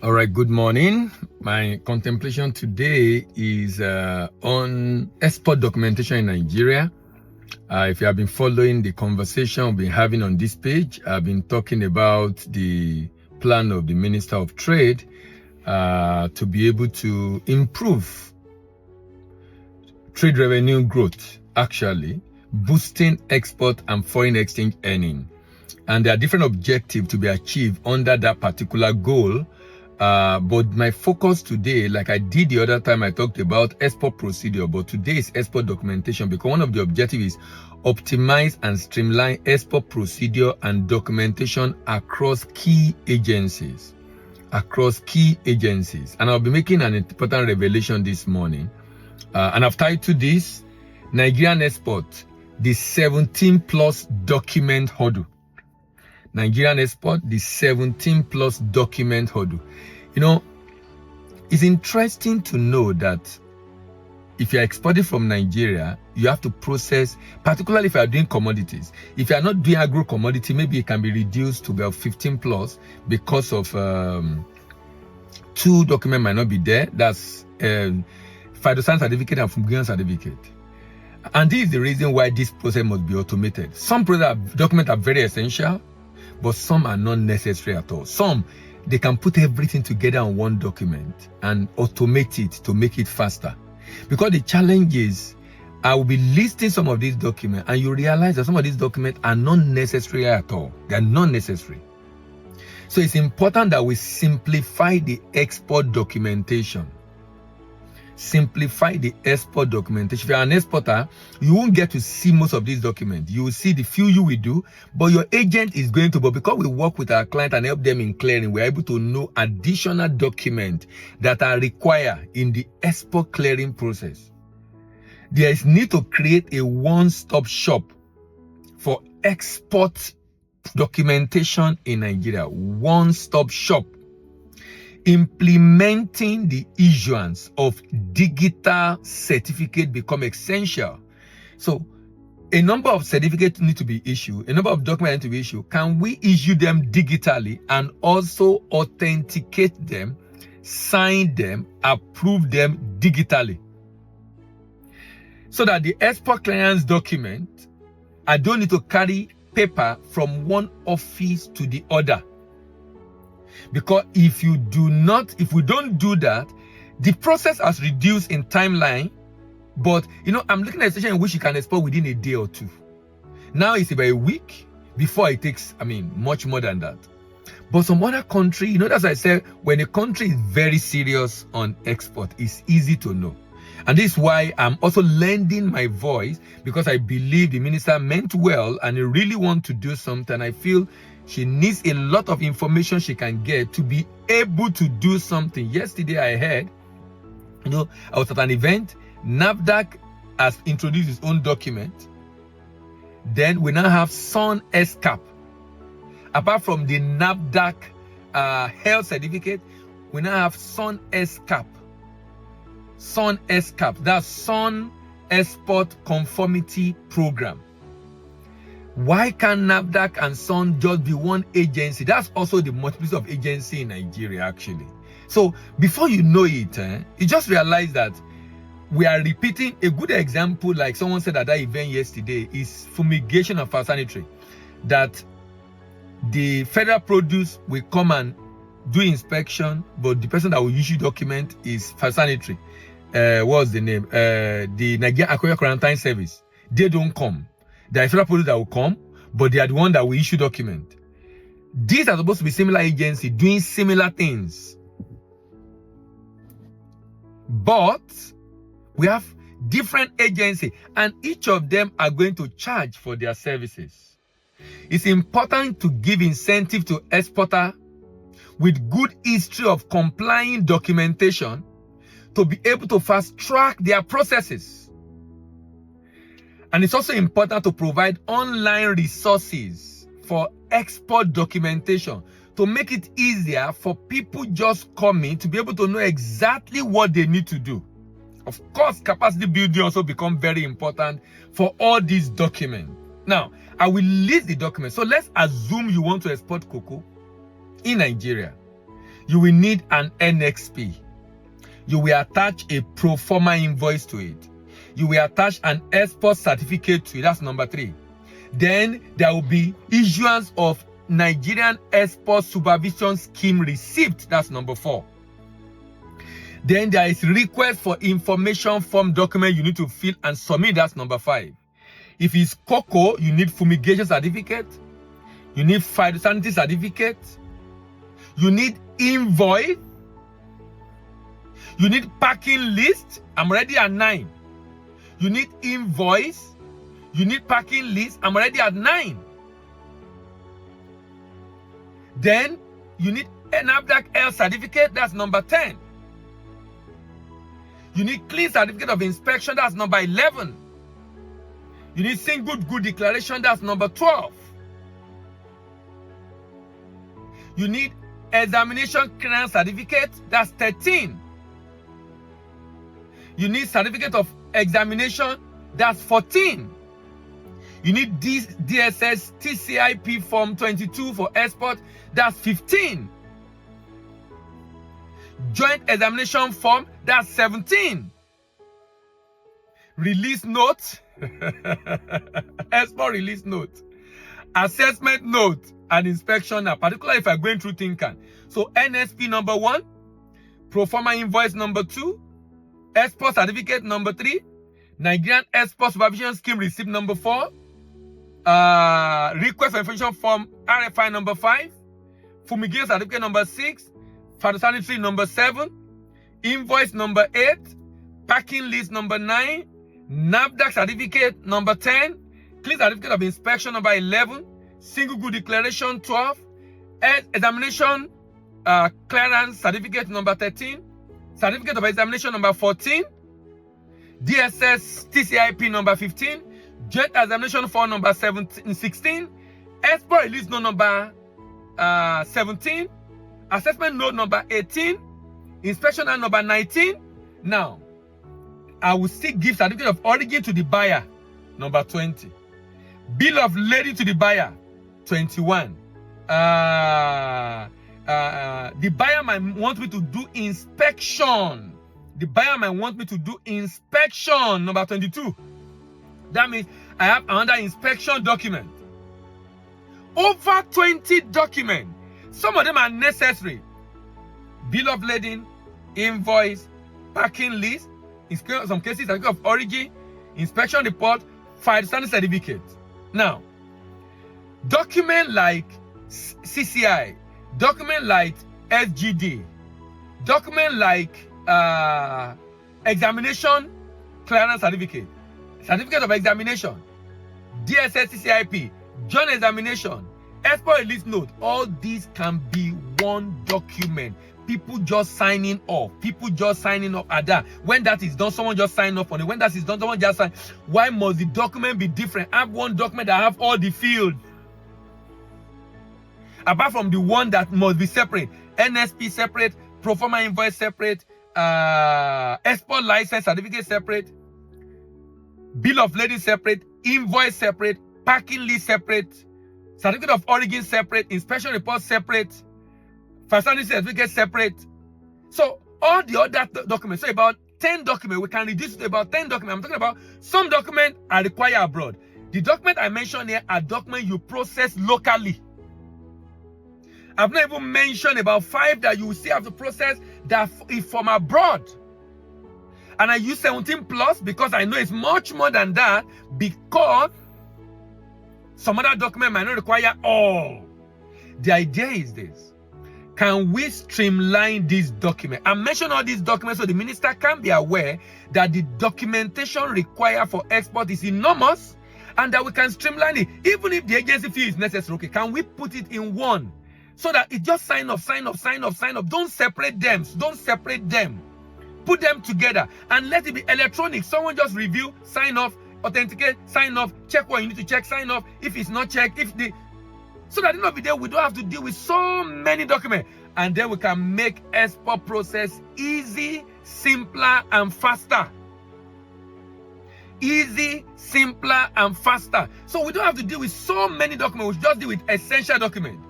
All right, good morning. My contemplation today is on export documentation in Nigeria. If you have been following the conversation we've been having on this page, I've been talking about the plan of the Minister of Trade to be able to improve trade revenue growth, actually boosting export and foreign exchange earning. And there are different objectives to be achieved under that particular goal. But my focus today, like I did the other time, I talked about export procedure, but today is export documentation, because one of the objectives is optimize and streamline export procedure and documentation across key agencies. And I'll be making an important revelation this morning. And I've titled this, Nigerian export, the 17 plus document hurdle. Nigerian export, the 17 plus document hurdle. You know, it's interesting to know that if you're exporting from Nigeria, you have to process, particularly if you are doing commodities. If you are not doing agro commodity, maybe it can be reduced to about 15 plus because of 2 documents might not be there. That's phytosanitary certificate and fumigation certificate. And this is the reason why this process must be automated. Some documents are very essential, but some are not necessary at all. Some, they can put everything together on one document and automate it to make it faster. Because the challenge is, I will be listing some of these documents and you realize that some of these documents are not necessary at all. They are not necessary. So it's important that we simplify the export documentation. Simplify the export documentation. If you're an exporter, you won't get to see most of these documents. You will see the few you will do, but your agent is going to. But because we work with our client and help them in clearing, we're able to know additional documents that are required in the export clearing process. There is need to create a one-stop shop for export documentation in Nigeria. One-stop shop. Implementing the issuance of digital certificate become essential. So a number of certificates need to be issued, a number of documents need to be issued. Can we issue them digitally and also authenticate them, sign them, approve them digitally? So that the export clearance document, I don't need to carry paper from one office to the other. Because if we don't do that, the process has reduced in timeline. But, I'm looking at a situation in which you can export within a day or 2. Now it's about a week before it takes, much more than that. But some other country, as I said, when a country is very serious on export, it's easy to know. And this is why I'm also lending my voice, because I believe the minister meant well and he really wants to do something. I feel she needs a lot of information she can get to be able to do something. Yesterday I heard, I was at an event, NAFDAC has introduced its own document. Then we now have SUN SCAP. Apart from the NAFDAC health certificate, we now have SUN SCAP. SUN SCAP, that's SUN Export Conformity Program. Why can't NAFDAC and SUN just be one agency? That's also the multiplicity of agency in Nigeria, actually. So before you know it, you just realize that we are repeating. A good example, like someone said at that event yesterday, is fumigation of phytosanitary. That the federal produce will come and do inspection, but the person that will issue document is phytosanitary. What's the name? The Nigerian Aquarium Quarantine Service. They don't come. There are federal produce that will come, but they are the one that will issue document. These are supposed to be similar agencies doing similar things. But we have different agencies, and each of them are going to charge for their services. It's important to give incentive to exporter with good history of complying documentation to be able to fast track their processes. And it's also important to provide online resources for export documentation to make it easier for people just coming to be able to know exactly what they need to do. Of course, capacity building also becomes very important for all these documents. Now, I will list the documents. So let's assume you want to export cocoa in Nigeria. You will need an NXP. You will attach a pro forma invoice to it. You will attach an export certificate to it. That's number 3. Then there will be issuance of Nigerian Export Supervision Scheme receipt. That's number 4. Then there is request for information form document you need to fill and submit. That's number 5. If it's cocoa, you need fumigation certificate. You need phytosanitary certificate. You need invoice. You need packing list. I'm already at 9. You need invoice. You need packing list. I'm already at 9. Then you need an NAFDAC L certificate. That's number 10. You need clean certificate of inspection. That's number 11. You need single good declaration. That's number 12. You need examination clearance certificate. That's 13. You need certificate of examination. That's 14. You need DSS TCIP form 22 for export. That's 15. Joint examination form. That's 17. Release note. Export release note. Assessment note and inspection, particularly if I'm going through Tinkan. So NSP number 1, pro forma invoice number 2, export certificate number 3, Nigerian Export Supervision Scheme receipt number 4, request for information form RFI number 5, fumigation certificate number 6, phytosanitary number 7, invoice number 8, packing list number 9, NAFDAC certificate number 10, clean certificate of inspection number 11, single good declaration 12, examination clearance certificate number 13, certificate of examination number 14, DSS TCIP number 15, joint examination form number 16, export release note number 17, assessment note number 18, inspection note number 19. Now, I will still give certificate of origin to the buyer, number 20. Bill of lading to the buyer, 21. The buyer might want me to do inspection. The buyer might want me to do inspection, number 22. That means I have another inspection document. Over 20 documents. Some of them are necessary. Bill of lading, invoice, packing list, in some cases, certificate of origin, inspection report, phytosanitary certificate. Now, document like CCI, document like SGD, document like examination clearance certificate, certificate of examination, DSS CCIP, joint examination, export release note, all these can be one document. People just signing off. People just signing off at that. When that is done, someone just sign off on it. When that is done, someone just sign. Why must the document be different? I have one document that have all the fields. Apart from the one that must be separate. NSP separate, pro forma invoice separate, export license certificate separate, bill of lading separate, invoice separate, packing list separate, certificate of origin separate, inspection report separate, phytosanitary certificate separate. So all the other documents, so about 10 documents, we can reduce it to about 10 documents. I'm talking about some documents are required abroad. The document I mentioned here are documents you process locally. I've not even mentioned about 5 that you will still have to process that is from abroad. And I use 17 plus because I know it's much more than that, because some other document might not require all. The idea is this. Can we streamline this document? I mention all these documents so the minister can be aware that the documentation required for export is enormous and that we can streamline it. Even if the agency fee is necessary, okay, can we put it in one so that it just sign off, sign off, sign off, sign off. Don't separate them. Don't separate them. Put them together and let it be electronic. Someone just review, sign off, authenticate, sign off, check what you need to check, sign off. If it's not checked, so that at the end of the day, we don't have to deal with so many documents. And then we can make export process easy, simpler, and faster. Easy, simpler, and faster. So we don't have to deal with so many documents. We just deal with essential documents.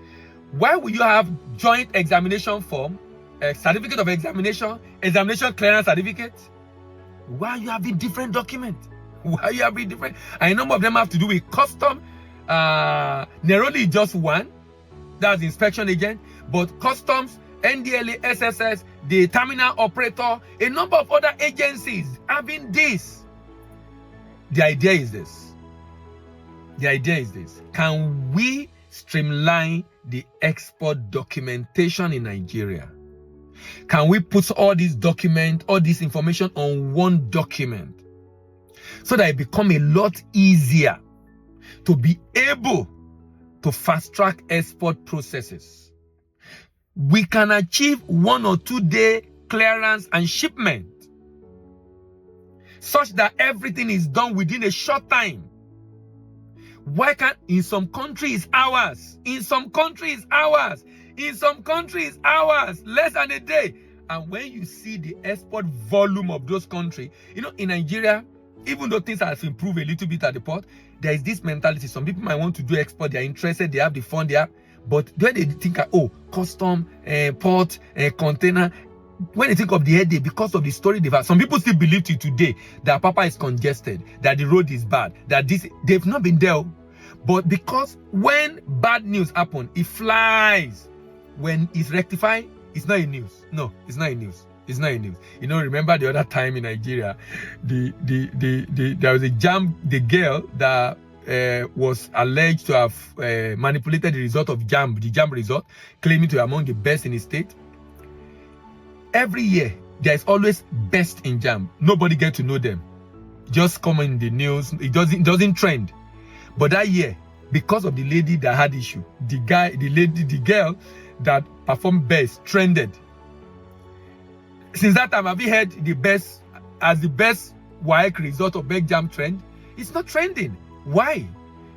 Why will you have joint examination form, certificate of examination, examination clearance certificate. Why are you having different documents? Why are you having different? And a number of them have to do with custom. Neroli is just one. That's the inspection agent. But customs, NDLA, SSS, the terminal operator, a number of other agencies having this. The idea is this. Can we streamline the export documentation in Nigeria? Can we put all these documents, all this information on one document so that it become a lot easier to be able to fast-track export processes? We can achieve 1 or 2 day clearance and shipment such that everything is done within a short time. Why can't, in some countries, hours, in some countries, hours, in some countries, hours, less than a day. And when you see the export volume of those countries, you know, in Nigeria, even though things have improved a little bit at the port, there is this mentality. Some people might want to do export, they're interested, they have the fund there, but when they think, oh, custom, port, container, when they think of the headache because of the story they've had, some people still believe to today that Papa is congested, that the road is bad, that this, they've not been there. But because when bad news happen, it flies. When it's rectified, it's not a news. No, it's not a news. It's not a news. You know, remember the other time in Nigeria, there was a jam, the girl that was alleged to have manipulated the result of the jam result, claiming to be among the best in the state. Every year, there's always best in jam. Nobody get to know them. Just come in the news. It doesn't trend. But that year, because of the lady that had issue, the girl that performed best trended. Since that time, have you heard the best WAEC result of best jam trend? It's not trending. Why?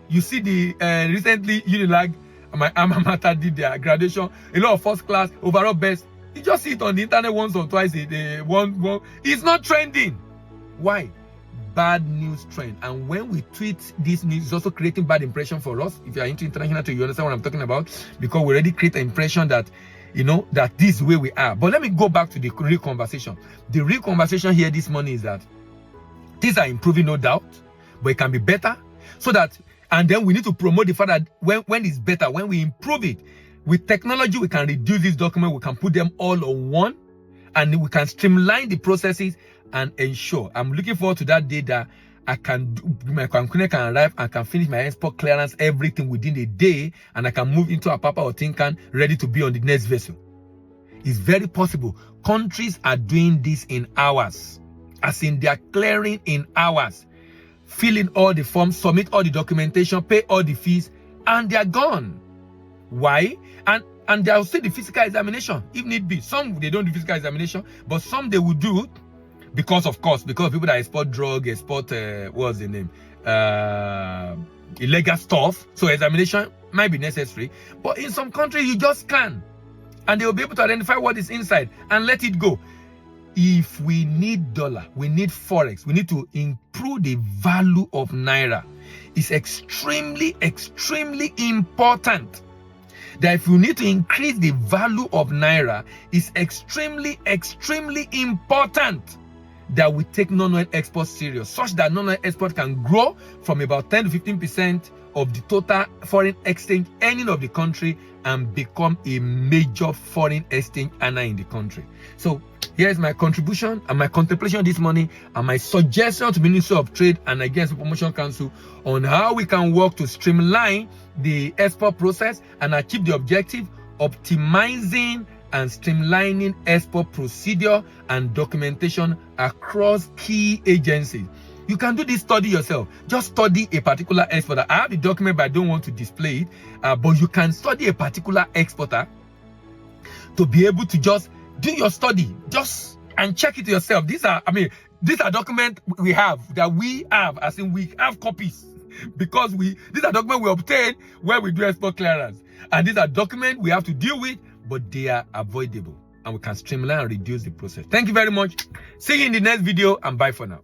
You see the recently Unilag, my alma mater did their graduation, a lot of first class, overall best. You just see it on the internet once or twice. It's not trending. Why? Bad news trend. And when we tweet this news, it's also creating bad impression for us. If you are into international trade, you understand what I'm talking about, because we already create an impression that, you know, that this is where we are. But let me go back to the real conversation. The real conversation here this morning is that things are improving, no doubt, but it can be better. So that, and then we need to promote the fact that when it's better, when we improve it, with technology, we can reduce these documents, we can put them all on one, and we can streamline the processes and ensure. I'm looking forward to that day that I can do, my container can arrive and can finish my export clearance, everything within a day, and I can move into a Papa or tin can ready to be on the next vessel. It's very possible. Countries are doing this in hours, as in they are clearing in hours, fill in all the forms, submit all the documentation, pay all the fees, and they are gone. Why? And they'll see the physical examination if need be. Some they don't do physical examination, but some they will do because of people that export drug, export what's the name? Illegal stuff. So examination might be necessary. But in some countries you just can. And they will be able to identify what is inside and let it go. If we need dollar, we need forex, we need to improve the value of naira. It's extremely, extremely important that if you need to increase the value of naira, it's extremely, extremely important that we take non-oil export serious, such that non-oil export can grow from about 10 to 15% of the total foreign exchange earning of the country and become a major foreign exchange earner in the country. So here's my contribution and my contemplation this morning and my suggestion to Ministry of Trade and Against Promotion Council on how we can work to streamline the export process and achieve the objective, optimizing and streamlining export procedure and documentation across key agencies. You can do this study yourself. Just study a particular exporter. I have the document, but I don't want to display it. But you can study a particular exporter to be able to just do your study, and check it yourself. These are documents we have, as in we have copies, because these are documents we obtain when we do export clearance. And these are documents we have to deal with, but they are avoidable. And we can streamline and reduce the process. Thank you very much. See you in the next video, and bye for now.